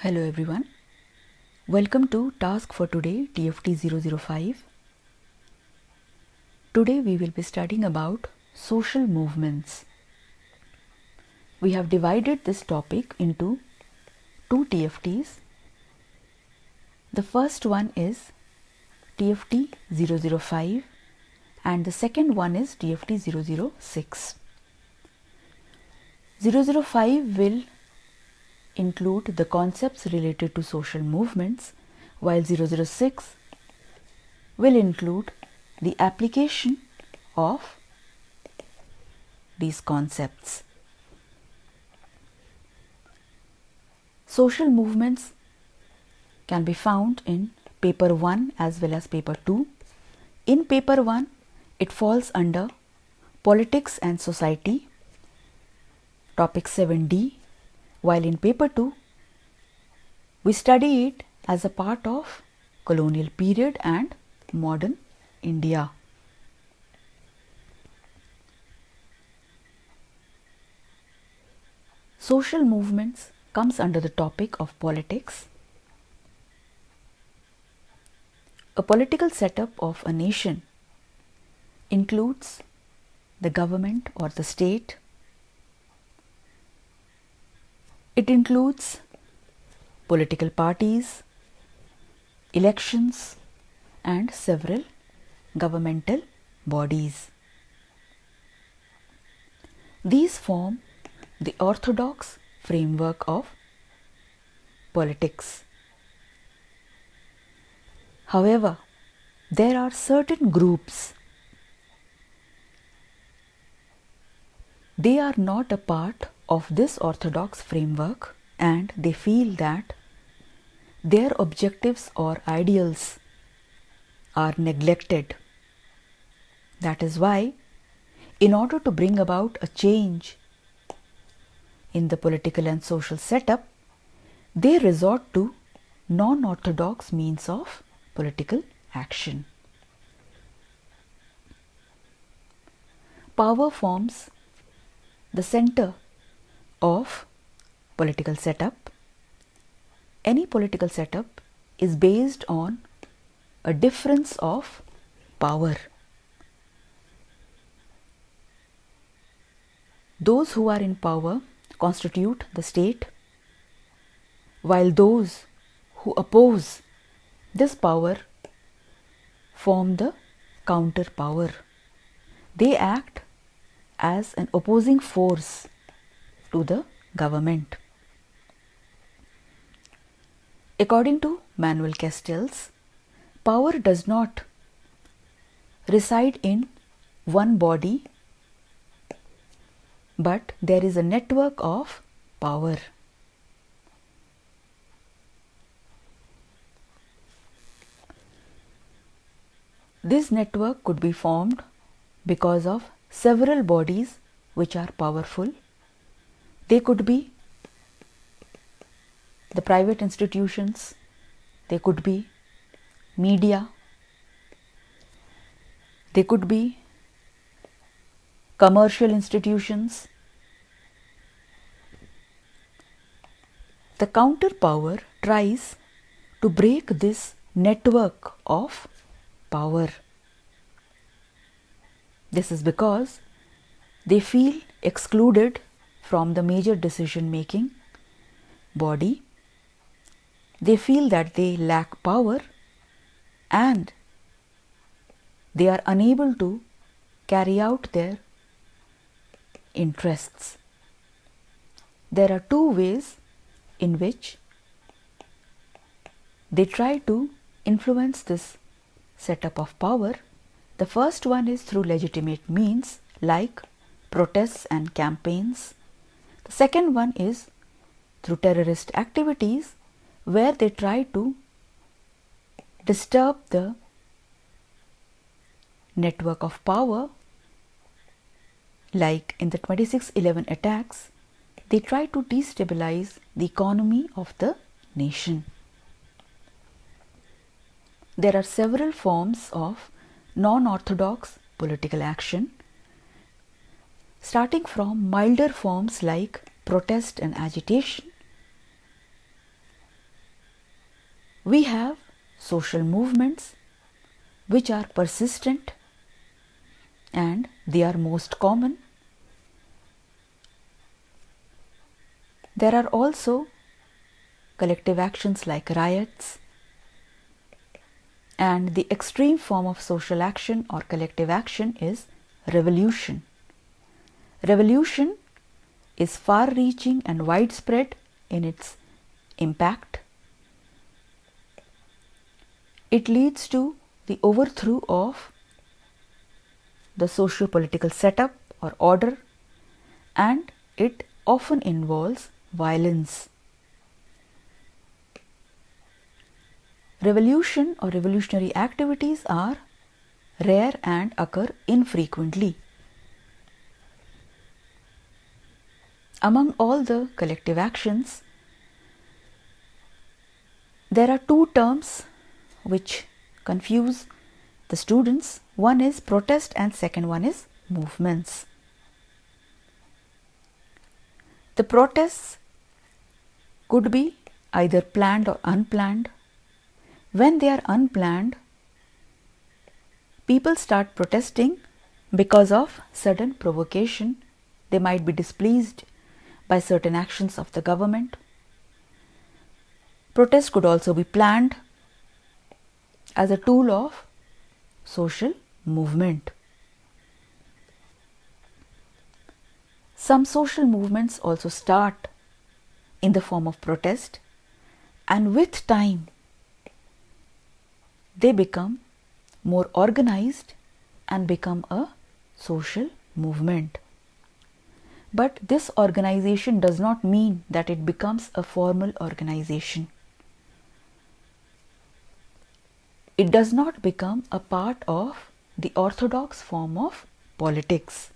Hello everyone, welcome to task for today TFT 005. Today we will be studying about social movements. We have divided this topic into two TFTs. The first one is TFT 005 and the second one is TFT 006. 005 will include the concepts related to social movements, while 006 will include the application of these concepts. Social movements can be found in paper 1 as well as paper 2. In paper 1, it falls under Politics and Society, topic 7D, while in paper 2, we study it as a part of colonial period and modern India. Social movements comes under the topic of politics. A political setup of a nation includes the government or the state. It includes political parties, elections, and several governmental bodies. These form the orthodox framework of politics. However, there are certain groups. They are not a part of this orthodox framework and they feel that their objectives or ideals are neglected. That is why, in order to bring about a change in the political and social setup, they resort to non-orthodox means of political action. Power forms the center of political setup. Any political setup is based on a difference of power. Those who are in power constitute the state, while those who oppose this power form the counterpower. They act as an opposing force to the government. According to Manuel Castells, power does not reside in one body, but there is a network of power. This network could be formed because of several bodies which are powerful. They could be the private institutions, they could be media, they could be commercial institutions. The counterpower tries to break this network of power. This is because they feel excluded from the major decision-making body. They feel that they lack power and they are unable to carry out their interests. There are two ways in which they try to influence this setup of power. The first one is through legitimate means like protests and campaigns. The second one is through terrorist activities where they try to disturb the network of power, like in the 26/11 attacks, they try to destabilize the economy of the nation. There are several forms of non-orthodox political action, starting from milder forms like protest and agitation We have social movements which are persistent and they are most common. There are also collective actions like riots, and the extreme form of social action or collective action is revolution. Revolution is far-reaching and widespread in its impact. It leads to the overthrow of the socio-political setup or order, and it often involves violence. Revolution or revolutionary activities are rare and occur infrequently. Among all the collective actions, there are two terms which confuse the students. One is protest and second one is movements. The protests could be either planned or unplanned. When they are unplanned, people start protesting because of sudden provocation. They might be displeased by certain actions of the government. Protests could also be planned as a tool of social movement. Some social movements also start in the form of protest, and with time they become more organized and become a social movement. But this organization does not mean that it becomes a formal organization. It does not become a part of the orthodox form of politics.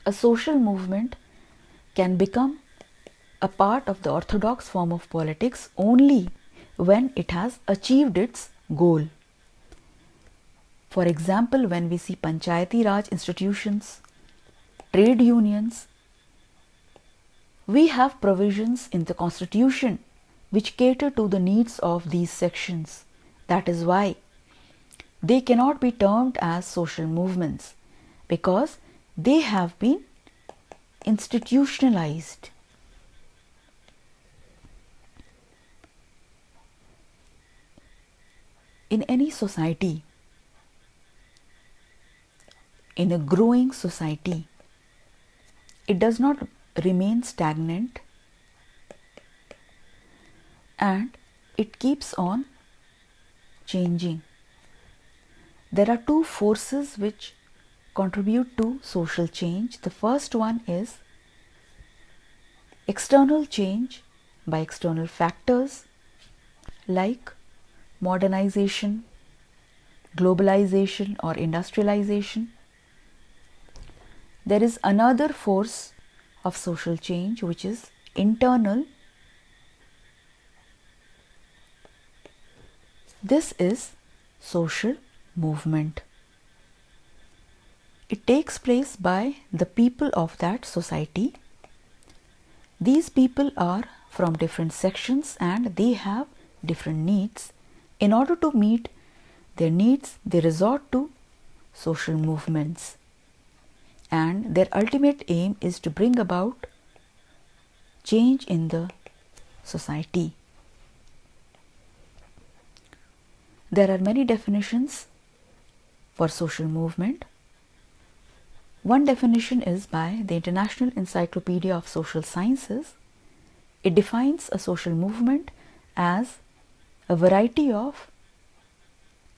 A social movement can become a part of the orthodox form of politics only when it has achieved its goal. For example, when we see Panchayati Raj institutions, trade unions, we have provisions in the constitution which cater to the needs of these sections. That is why they cannot be termed as social movements, because they have been institutionalized. In any society, in a growing society, it does not remain stagnant and it keeps on changing. There are two forces which contribute to social change. The first one is external change by external factors like modernization, globalization or industrialization. There is another force of social change which is internal. This is social movement. It takes place by the people of that society. These people are from different sections and they have different needs. In order to meet their needs, they resort to social movements, and their ultimate aim is to bring about change in the society. There are many definitions for social movement. One definition is by the International Encyclopedia of Social Sciences. It defines a social movement as a variety of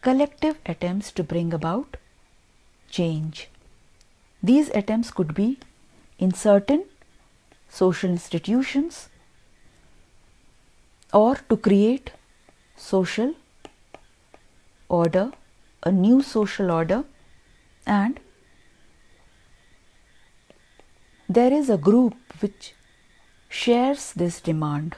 collective attempts to bring about change. These attempts could be in certain social institutions or to create social order, a new social order, and there is a group which shares this demand.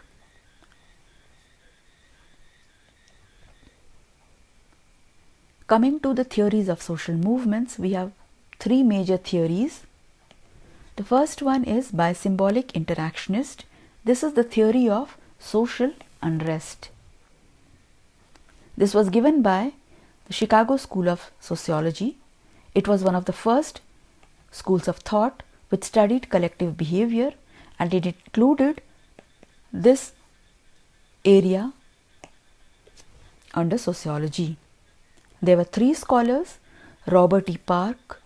Coming to the theories of social movements, we have three major theories. The first one is by symbolic interactionist. This is the theory of social unrest. This was given by the Chicago School of Sociology. It was one of the first schools of thought which studied collective behavior, and it included this area under sociology. There were three scholars, Robert E. Park,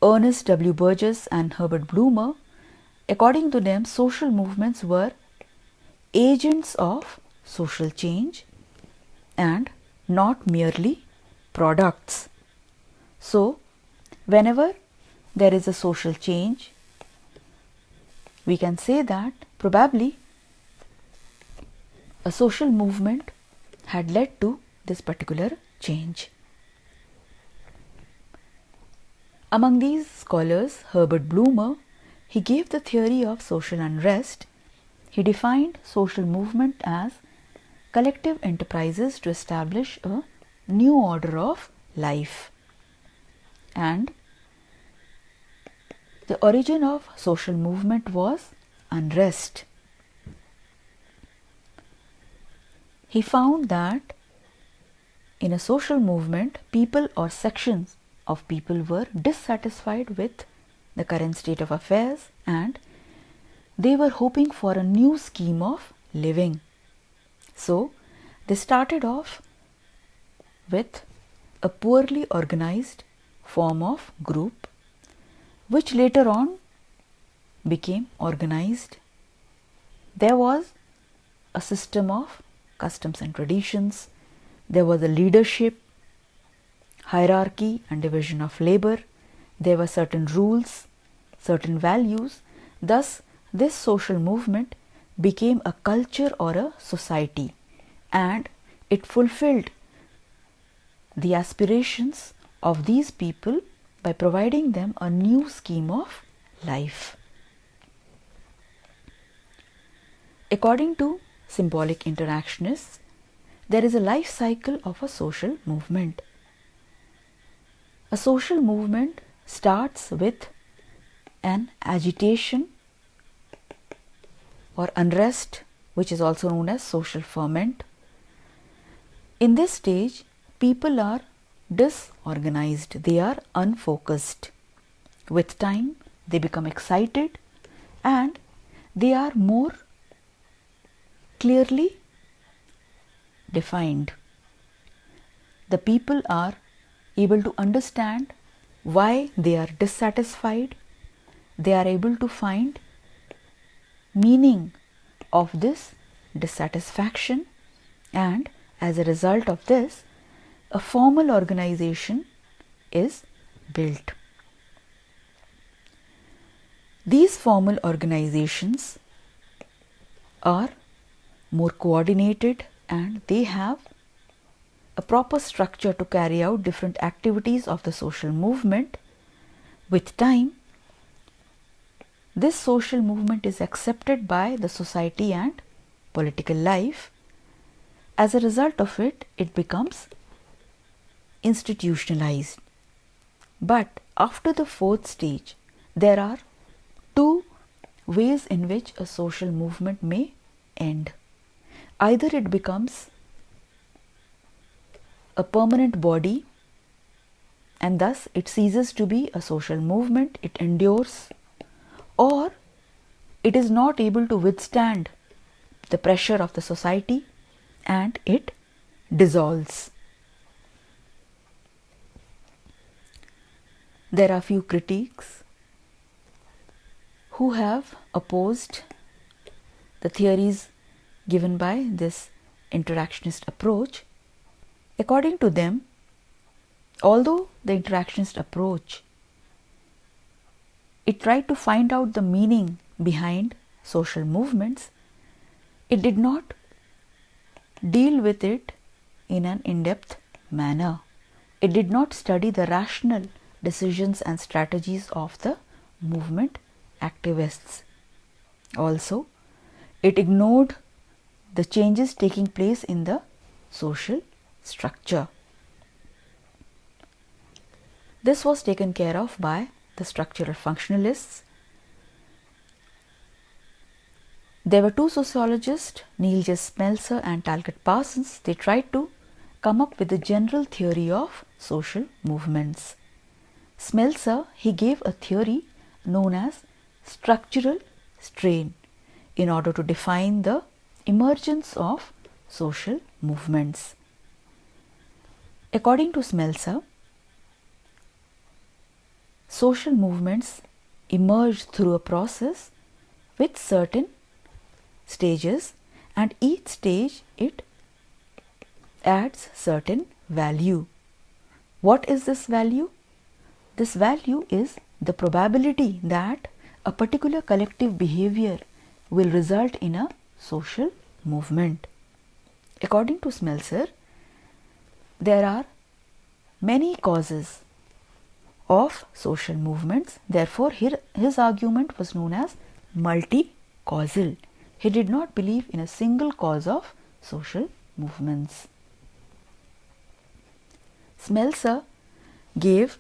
Ernest W. Burgess, and Herbert Blumer. According to them, social movements were agents of social change and not merely products. So, whenever there is a social change, we can say that probably a social movement had led to this particular change. Among these scholars, Herbert Blumer, he gave the theory of social unrest. He defined social movement as collective enterprises to establish a new order of life. And the origin of social movement was unrest. He found that in a social movement, people or sections of people were dissatisfied with the current state of affairs, and they were hoping for a new scheme of living. So, they started off with a poorly organized form of group, which later on became organized. There was a system of customs and traditions. There was a leadership, hierarchy and division of labor. There were certain rules, certain values. Thus, this social movement became a culture or a society, and it fulfilled the aspirations of these people by providing them a new scheme of life. According to symbolic interactionists, there is a life cycle of a social movement. A social movement starts with an agitation or unrest, which is also known as social ferment. In this stage, people are disorganized, they are unfocused. With time, they become excited and they are more clearly defined. The people are able to understand why they are dissatisfied. They are able to find meaning of this dissatisfaction, and as a result of this, a formal organization is built. These formal organizations are more coordinated and they have a proper structure to carry out different activities of the social movement. With time, this social movement is accepted by the society and political life. As a result of it, it becomes institutionalized. But after the fourth stage, there are two ways in which a social movement may end. Either it becomes a permanent body and thus it ceases to be a social movement, it endures, or it is not able to withstand the pressure of the society and it dissolves. There are few critics who have opposed the theories given by this interactionist approach. According to them, although the interactionist approach, it tried to find out the meaning behind social movements, it did not deal with it in an in-depth manner. It did not study the rational decisions and strategies of the movement activists. Also, it ignored the changes taking place in the social structure. This was taken care of by the structural functionalists. There were two sociologists, Neil J. Smelser and Talcott Parsons. They tried to come up with a general theory of social movements. Smelser, he gave a theory known as structural strain in order to define the emergence of social movements. According to Smelser, social movements emerge through a process with certain stages, and each stage it adds certain value. What is this value? This value is the probability that a particular collective behavior will result in a social movement. According to Smelser, there are many causes of social movements. Therefore, his argument was known as multi-causal. He did not believe in a single cause of social movements. Smelser gave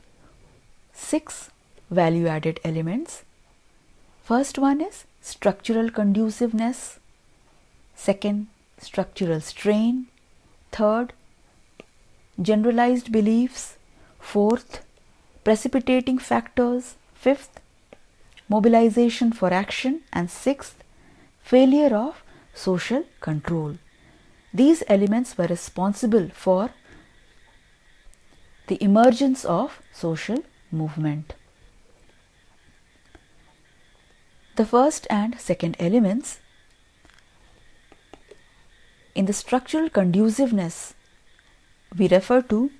6 value-added elements. First one is structural conduciveness. Second, structural strain. Third, generalized beliefs. Fourth, precipitating factors. Fifth, mobilization for action. And sixth, failure of social control. These elements were responsible for the emergence of social movement. The first and second elements. In the structural conduciveness, we refer to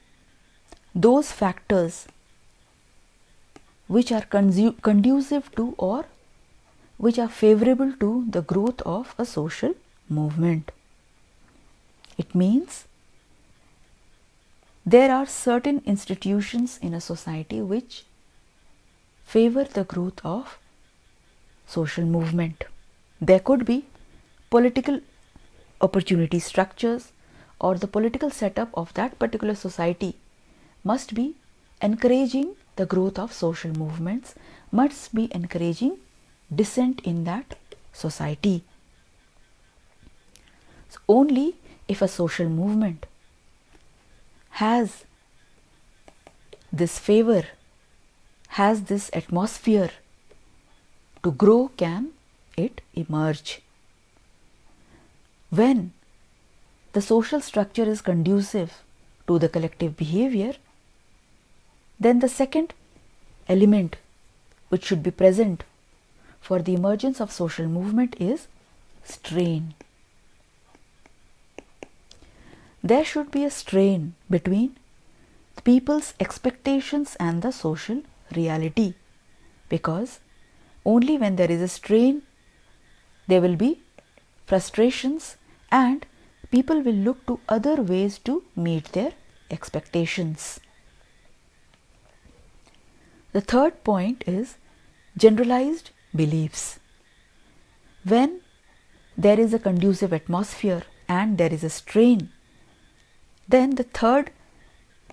those factors which are conducive to or which are favorable to the growth of a social movement. It means there are certain institutions in a society which favor the growth of social movement. There could be political opportunity structures, or the political setup of that particular society must be encouraging the growth of social movements, must be encouraging dissent in that society. So only if a social movement has this favor, has this atmosphere to grow, can it emerge. When the social structure is conducive to the collective behavior, then the second element which should be present for the emergence of social movement is strain. There should be a strain between the people's expectations and the social reality, because only when there is a strain there will be frustrations and people will look to other ways to meet their expectations. The third point is generalized beliefs. When there is a conducive atmosphere and there is a strain, then the third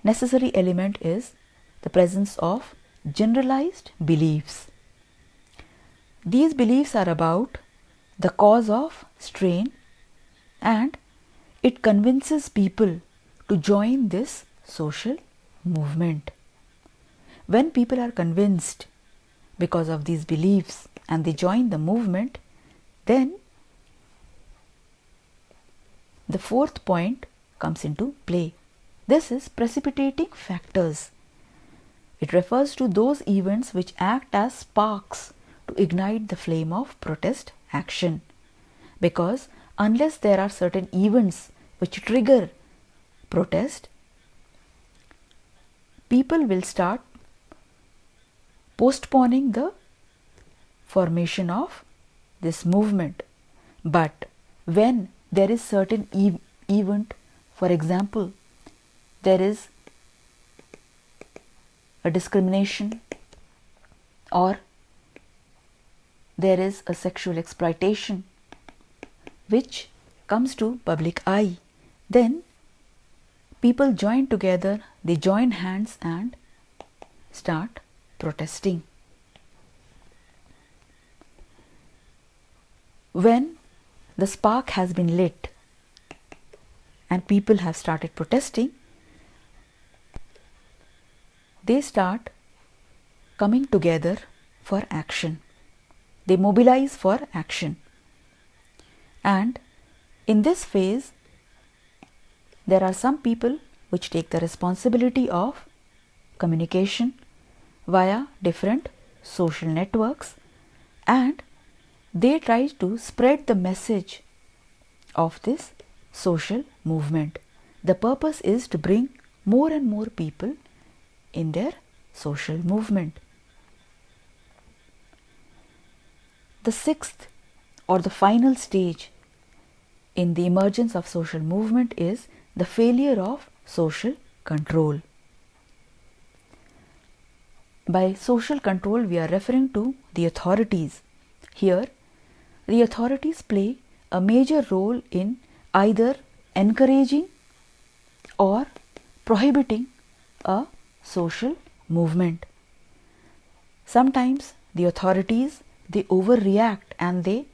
necessary element is the presence of generalized beliefs. These beliefs are about the cause of strain, and it convinces people to join this social movement. When people are convinced because of these beliefs and they join the movement, then the fourth point comes into play. This is precipitating factors. It refers to those events which act as sparks to ignite the flame of protest action, because unless there are certain events which trigger protest, people will start postponing the formation of this movement. But when there is certain event, for example, there is a discrimination or there is a sexual exploitation which comes to public eye, then people join together, they join hands and start protesting. When the spark has been lit and people have started protesting, they start coming together for action. They mobilize for action. And in this phase, there are some people which take the responsibility of communication via different social networks, and they try to spread the message of this social movement. The purpose is to bring more and more people in their social movement. The sixth or the final stage in the emergence of social movement is the failure of social control. By social control, we are referring to the authorities. Here, the authorities play a major role in either encouraging or prohibiting a social movement. Sometimes the authorities, they overreact and they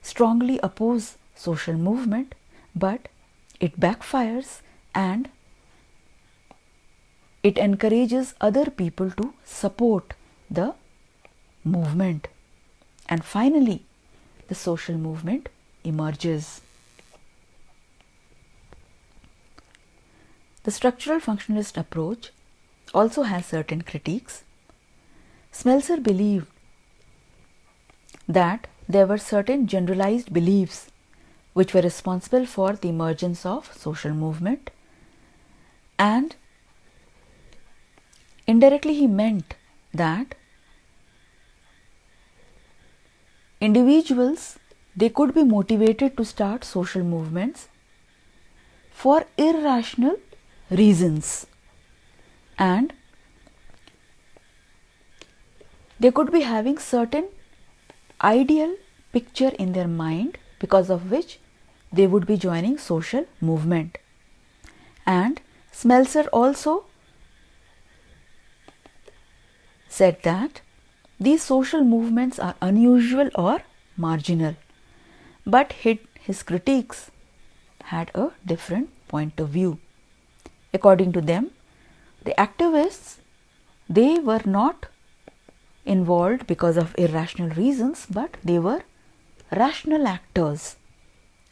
strongly oppose social movement, but it backfires and it encourages other people to support the movement. And finally, the social movement emerges. The structural functionalist approach also has certain critiques. Smelser believed that there were certain generalized beliefs which were responsible for the emergence of social movement, and indirectly he meant that individuals, they could be motivated to start social movements for irrational reasons, and they could be having certain ideal picture in their mind because of which they would be joining social movement. And Smelser also said that these social movements are unusual or marginal, but his critics had a different point of view. According to them, the activists, they were not involved because of irrational reasons, but they were rational actors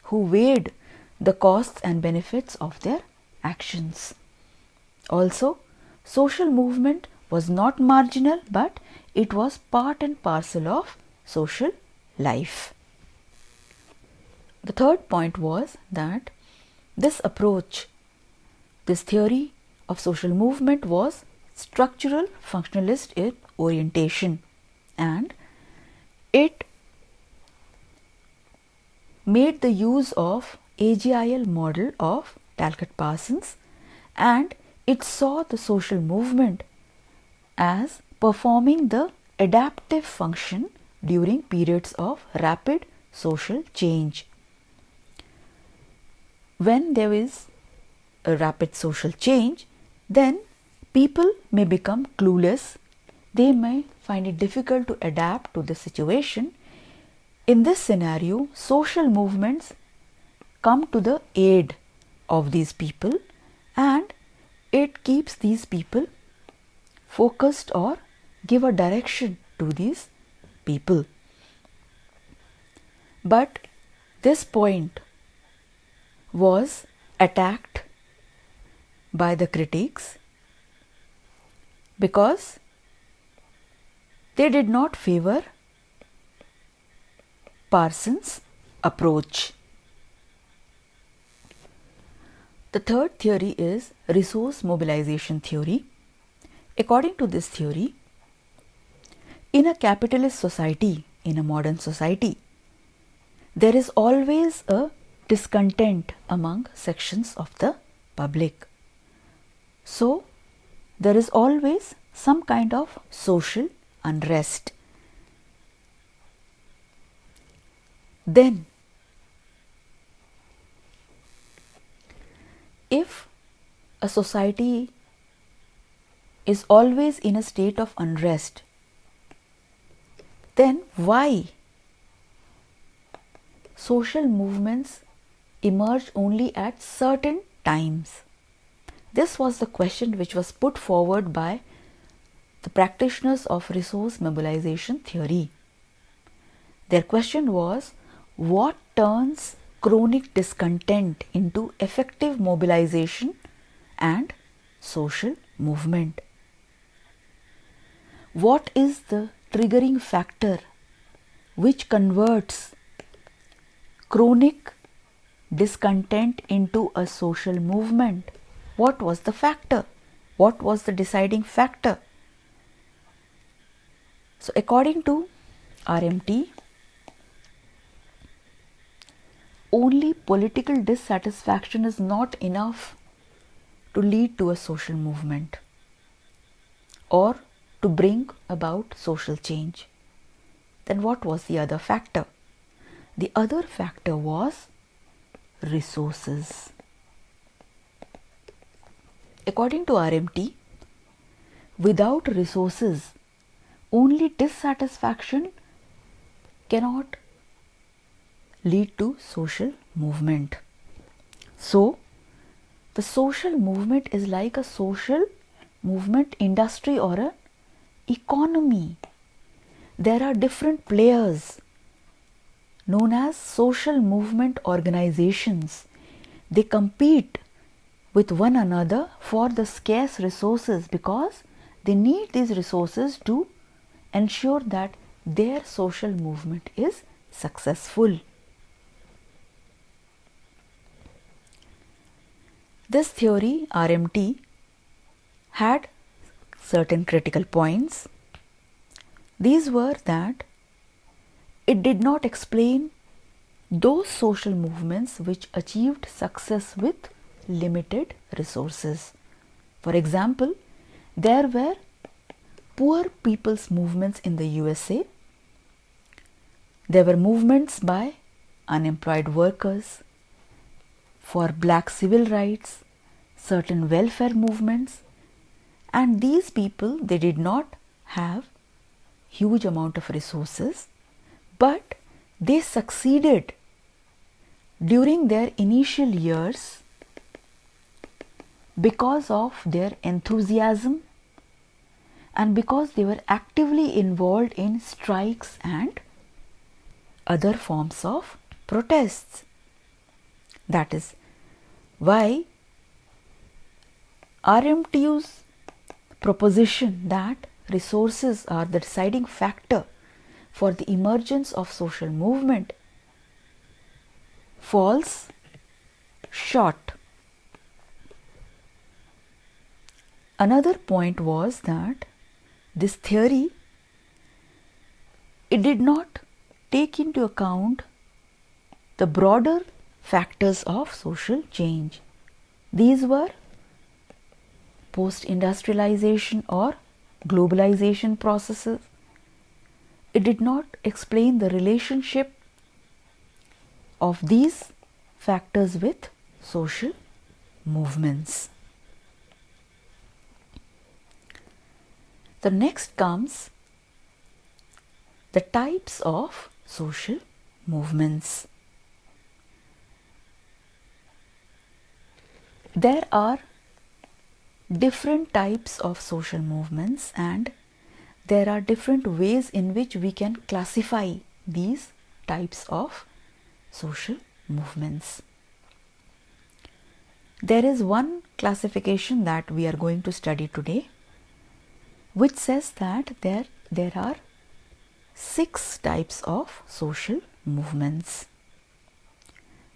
who weighed the costs and benefits of their actions. Also, social movement was not marginal, but it was part and parcel of social life. The third point was that this approach, this theory of social movement was structural functionalist in orientation, and it made the use of AGIL model of Talcott Parsons, and it saw the social movement as performing the adaptive function during periods of rapid social change. When there is a rapid social change, then people may become clueless, they may find it difficult to adapt to the situation. In this scenario, social movements come to the aid of these people, and it keeps these people focused or give a direction to these people. But this point was attacked by the critics because they did not favor Parsons' approach. The third theory is resource mobilization theory. According to this theory, in a capitalist society, in a modern society, there is always a discontent among sections of the public. So, there is always some kind of social unrest. Then, if a society is always in a state of unrest, then why social movements emerge only at certain times? This was the question which was put forward by the practitioners of resource mobilization theory. Their question was, what turns chronic discontent into effective mobilization and social movement? What is the triggering factor which converts chronic discontent into a social movement? What was the factor? What was the deciding factor? So according to RMT, only political dissatisfaction is not enough to lead to a social movement or to bring about social change. Then what was the other factor? The other factor was resources. According to RMT, without resources, only dissatisfaction cannot lead to social movement. So, the social movement is like a social movement industry or an economy. There are different players known as social movement organizations. They compete with one another for the scarce resources because they need these resources to ensure that their social movement is successful. This theory, RMT, had certain critical points. These were that it did not explain those social movements which achieved success with limited resources. For example, there were poor people's movements in the USA. There were movements by unemployed workers, for black civil rights, certain welfare movements, and these people, they did not have huge amount of resources, but they succeeded during their initial years because of their enthusiasm and because they were actively involved in strikes and other forms of protests. That is why RMTU's proposition that resources are the deciding factor for the emergence of social movement falls short. Another point was that this theory, it did not take into account the broader factors of social change. These were post-industrialization or globalization processes. It did not explain the relationship of these factors with social movements. The next comes the types of social movements. There are different types of social movements and there are different ways in which we can classify these types of social movements. There is one classification that we are going to study today, which says that there are 6 types of social movements.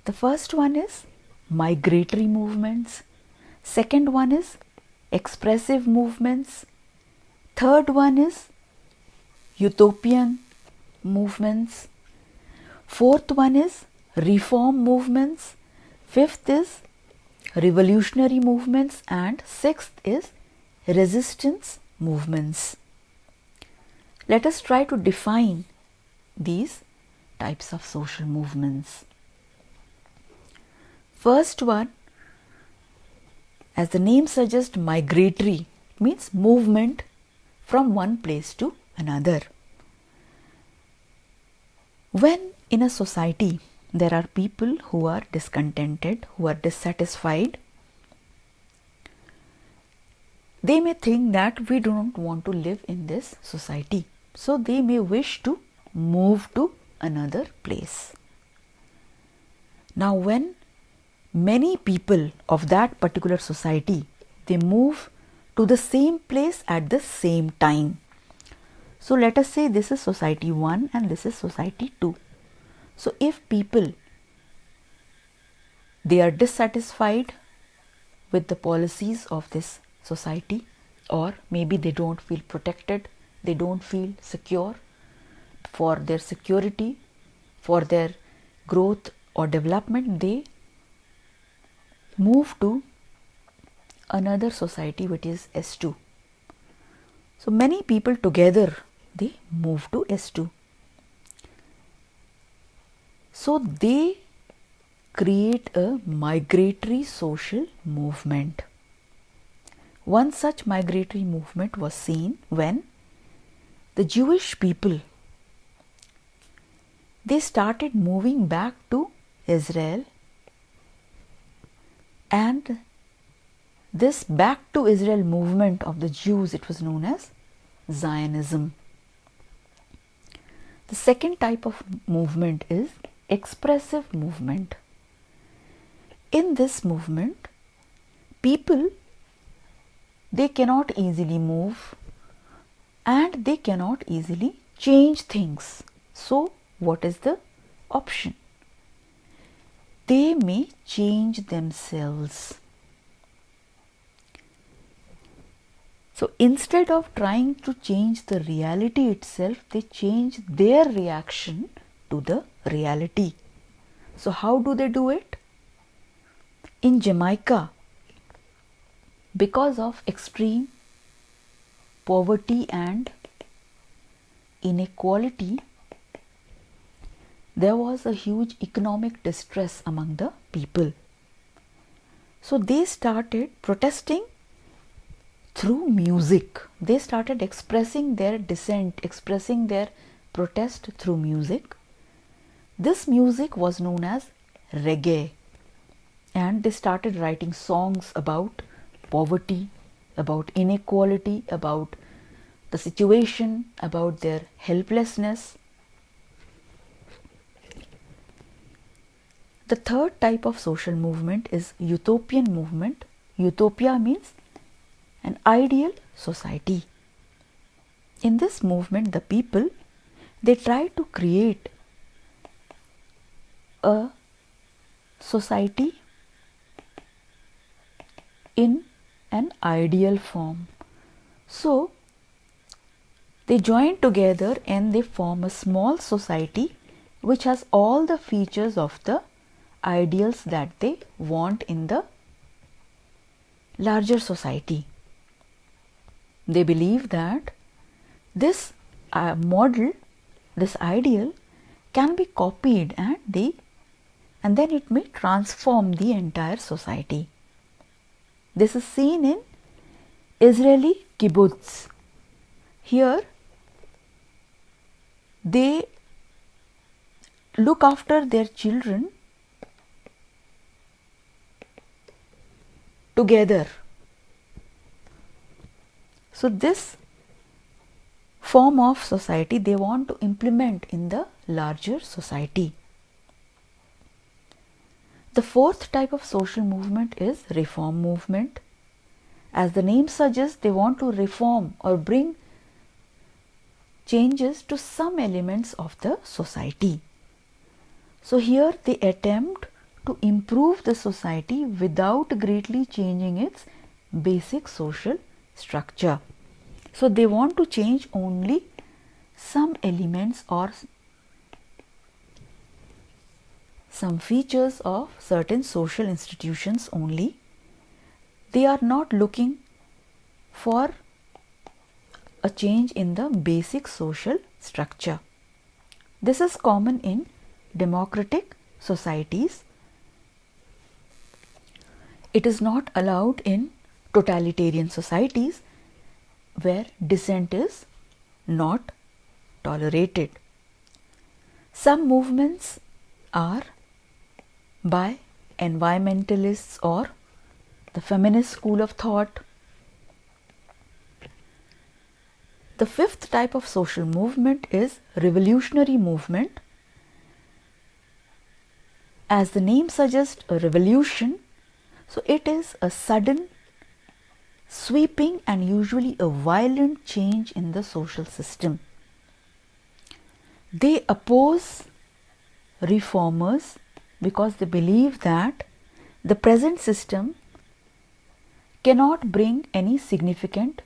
The first one is migratory movements. Second one is expressive movements. Third one is utopian movements. Fourth one is reform movements. Fifth is revolutionary movements, and sixth is resistance movements. Let us try to define these types of social movements. First one, as the name suggests, migratory, means movement from one place to another. When in a society there are people who are discontented, who are dissatisfied. They may think that we do not want to live in this society, so they may wish to move to another place. Now, when many people of that particular society, they move to the same place at the same time. So let us say this is society 1 and this is society 2. So if people, they are dissatisfied with the policies of this society, or maybe they don't feel protected, they don't feel secure for their security, for their growth or development, they move to another society which is S2. So many people together, they move to S2. So they create a migratory social movement. One such migratory movement was seen when the Jewish people, they started moving back to Israel, and this back to Israel movement of the Jews, it was known as Zionism. The second type of movement is expressive movement. In this movement, people, they cannot easily move and they cannot easily change things. So what is the option? They may change themselves. So instead of trying to change the reality itself, they change their reaction to the reality. So how do they do it? In Jamaica, because of extreme poverty and inequality, there was a huge economic distress among the people. So they started protesting through music. They started expressing their dissent, expressing their protest through music. This music was known as reggae, and they started writing songs about poverty, about inequality, about the situation, about their helplessness. The third type of social movement is utopian movement. Utopia means an ideal society. In this movement, the people, they try to create a society in an ideal form. So they join together and they form a small society which has all the features of the ideals that they want in the larger society. They believe that this model, this ideal can be copied and then it may transform the entire society. This is seen in Israeli kibbutz. Here they look after their children together. So this form of society they want to implement in the larger society. The fourth type of social movement is reform movement. As the name suggests, they want to reform or bring changes to some elements of the society. So here they attempt to improve the society without greatly changing its basic social structure. So they want to change only some elements or some features of certain social institutions only. They are not looking for a change in the basic social structure. This is common in democratic societies. It is not allowed in totalitarian societies where dissent is not tolerated. Some movements are by environmentalists or the feminist school of thought. The fifth type of social movement is revolutionary movement. As the name suggests, a revolution, so it is a sudden, sweeping and usually a violent change in the social system. They oppose reformers because they believe that the present system cannot bring any significant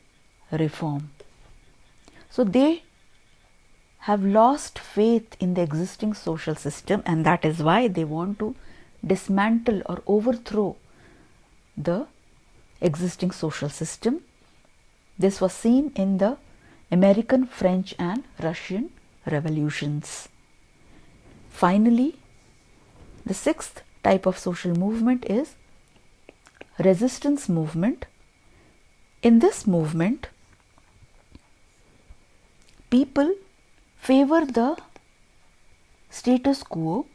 reform. So they have lost faith in the existing social system, and that is why they want to dismantle or overthrow the existing social system. This was seen in the American, French and Russian revolutions. Finally, the sixth type of social movement is resistance movement. In this movement, people favor the status quo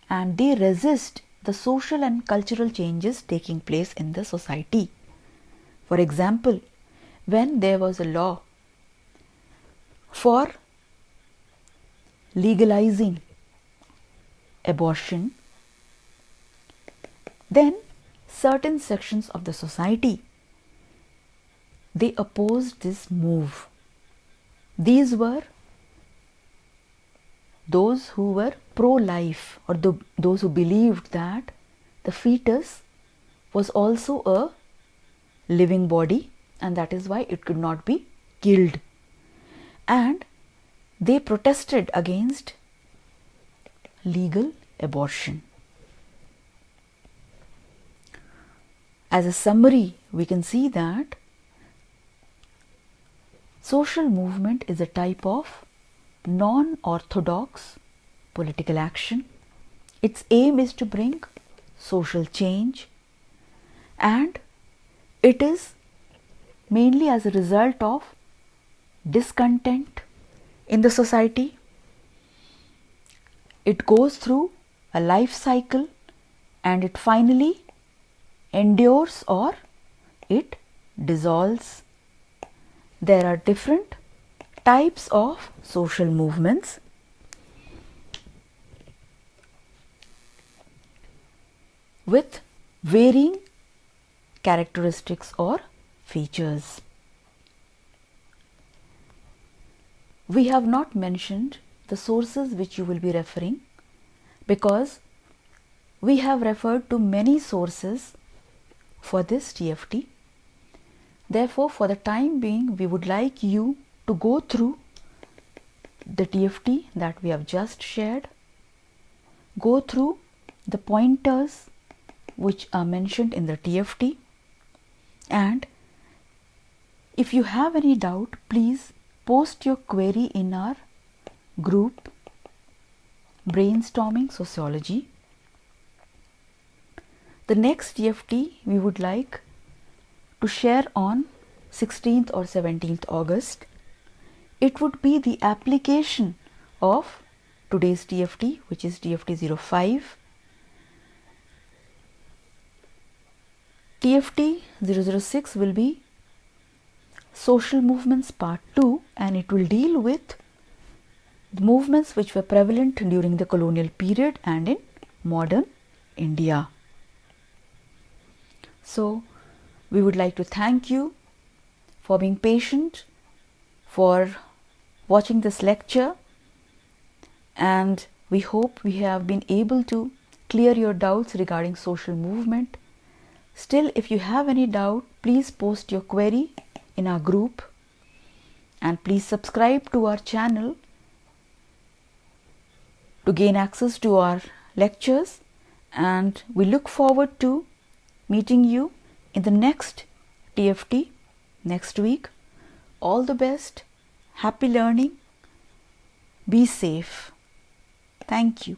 and they resist the social and cultural changes taking place in the society. For example, when there was a law for legalizing abortion, then certain sections of the society, they opposed this move. These were those who were pro-life, or those who believed that the fetus was also a living body and that is why it could not be killed. And they protested against legal abortion. As a summary, we can see that social movement is a type of non-orthodox political action. Its aim is to bring social change, and it is mainly as a result of discontent in the society. It goes through a life cycle and it finally endures or it dissolves. There are different types of social movements. With varying characteristics or features. We have not mentioned the sources which you will be referring, because we have referred to many sources for this TFT. Therefore, for the time being, we would like you to go through the TFT that we have just shared, go through the pointers which are mentioned in the TFT, and if you have any doubt, please post your query in our group Brainstorming Sociology. The next TFT we would like to share on 16th or 17th August. It would be the application of today's TFT, which is TFT 05. TFT 006 will be Social Movements Part 2, and it will deal with the movements which were prevalent during the colonial period and in modern India. So, we would like to thank you for being patient, for watching this lecture, and we hope we have been able to clear your doubts regarding social movement. Still, if you have any doubt, please post your query in our group, and please subscribe to our channel to gain access to our lectures, and we look forward to meeting you in the next TFT next week. All the best, happy learning, be safe. Thank you.